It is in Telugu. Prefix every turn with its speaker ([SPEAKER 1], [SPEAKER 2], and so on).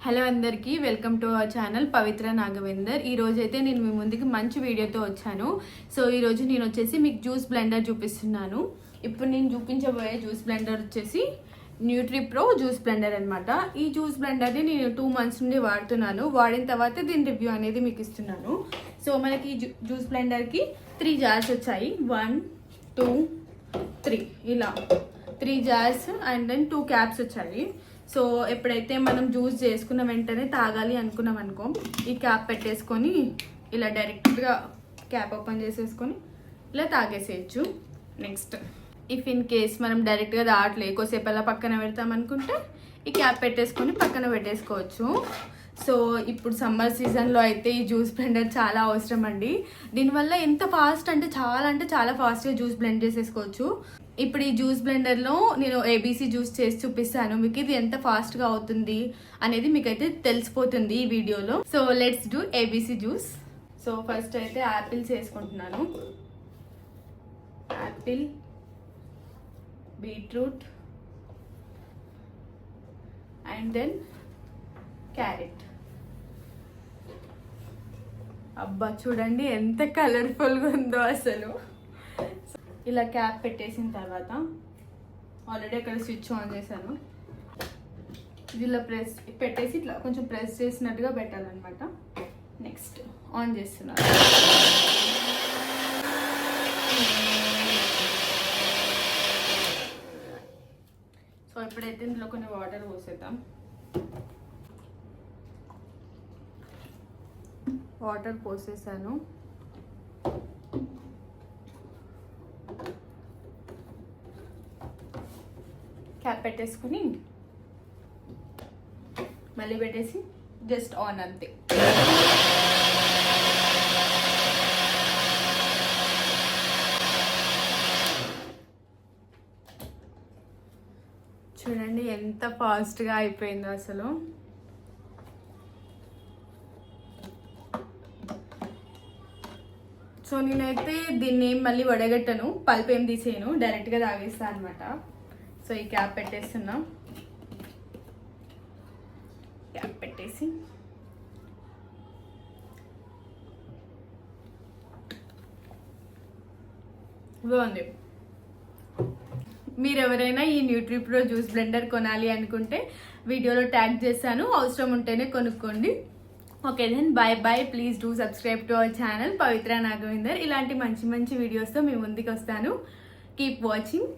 [SPEAKER 1] హలో అందరికీ welcome to our channel Pavitra నాగవేందర్. ఈ రోజు అయితే నేను మీ ముందుకి మంచి వీడియోతో వచ్చాను. సో ఈ రోజు నేను వచ్చేసి మీకు జ్యూస్ బ్లెండర్ చూపిస్తున్నాను. ఇప్పుడు నేను చూపించబోయే జ్యూస్ బ్లెండర్ వచ్చేసి న్యూట్రీ ప్రో జ్యూస్ బ్లెండర్ అనమాట. ఈ జ్యూస్ బ్లెండర్ని నేను 2 months నుండి వాడుతున్నాను. వాడిన తర్వాత దీని రివ్యూ అనేది మీకు ఇస్తున్నాను. సో మనకి జ్యూస్ బ్లెండర్కి 3 jars వచ్చాయి. 1 2 3 ఇలా 3 jars అండ్ దెన్ 2 caps వచ్చాయి. సో ఎప్పుడైతే మనం జ్యూస్ చేసుకున్న వెంటనే తాగాలి అనుకున్నాం అనుకో, ఈ క్యాప్ పెట్టేసుకొని ఇలా డైరెక్ట్గా క్యాప్ ఓపెన్ చేసేసుకొని ఇలా తాగేసేయచ్చు. నెక్స్ట్ ఇఫ్ ఇన్ కేస్ మనం డైరెక్ట్గా తాగట్లేదు, ఎక్కువసేపు అలా పక్కన పెడతాం అనుకుంటే ఈ క్యాప్ పెట్టేసుకొని పక్కన పెట్టేసుకోవచ్చు. సో ఇప్పుడు సమ్మర్ సీజన్లో అయితే ఈ జ్యూస్ బ్లెండర్ చాలా అవసరం అండి. దీనివల్ల ఎంత ఫాస్ట్ అంటే చాలా ఫాస్ట్గా జ్యూస్ బ్లెండ్ చేసేసుకోవచ్చు. ఇప్పుడు ఈ జ్యూస్ బ్లెండర్లో నేను ఏబీసీ జ్యూస్ చేసి చూపిస్తాను. మీకు ఇది ఎంత ఫాస్ట్గా అవుతుంది అనేది మీకైతే తెలిసిపోతుంది ఈ వీడియోలో. So let's do ABC juice. So first అయితే యాపిల్స్ వేసుకుంటున్నాను. Apple, beetroot and then carrot. అబ్బా చూడండి ఎంత కలర్ఫుల్గా ఉందో అసలు. ఇలా క్యాప్ పెట్టేసిన తర్వాత ఆల్రెడీ అక్కడ స్విచ్ ఆన్ చేశాను. ఇలా ప్రెస్ పెట్టేసి ఇట్లా కొంచెం ప్రెస్ చేసినట్టుగా పెట్టాలన్నమాట. నెక్స్ట్ ఆన్ చేస్తున్నాను. సో ఇప్పుడైతే ఇందులో కొన్ని వాటర్ పోసేద్దాం. వాటర్ పోసేసాను. క్యాప్ పెట్టేసుకుని మళ్ళీ పెట్టేసి జస్ట్ ఆన్ అంతే. చూడండి ఎంత ఫాస్ట్గా అయిపోయిందో అసలు. సో నేనైతే దీన్ని మళ్ళీ వడగట్టను, పల్ప్ ఏం తీసేయను, డైరెక్ట్గా తాగేస్తాను అనమాట. సో ఈ క్యాప్ పెట్టేస్తున్నాం. క్యాప్ పెట్టేసి బాగుంది. మీరు ఎవరైనా ఈ న్యూట్రీ ప్రో జ్యూస్ బ్లెండర్ కొనాలి అనుకుంటే వీడియోలో ట్యాగ్ చేశాను, అవసరం ఉంటేనే కొనుక్కోండి. Okay then bye. Please do subscribe to our channel Pavitra Nagavender. ఇలాంటి మంచి వీడియోస్తో మీ ముందుకు వస్తాను. Keep watching.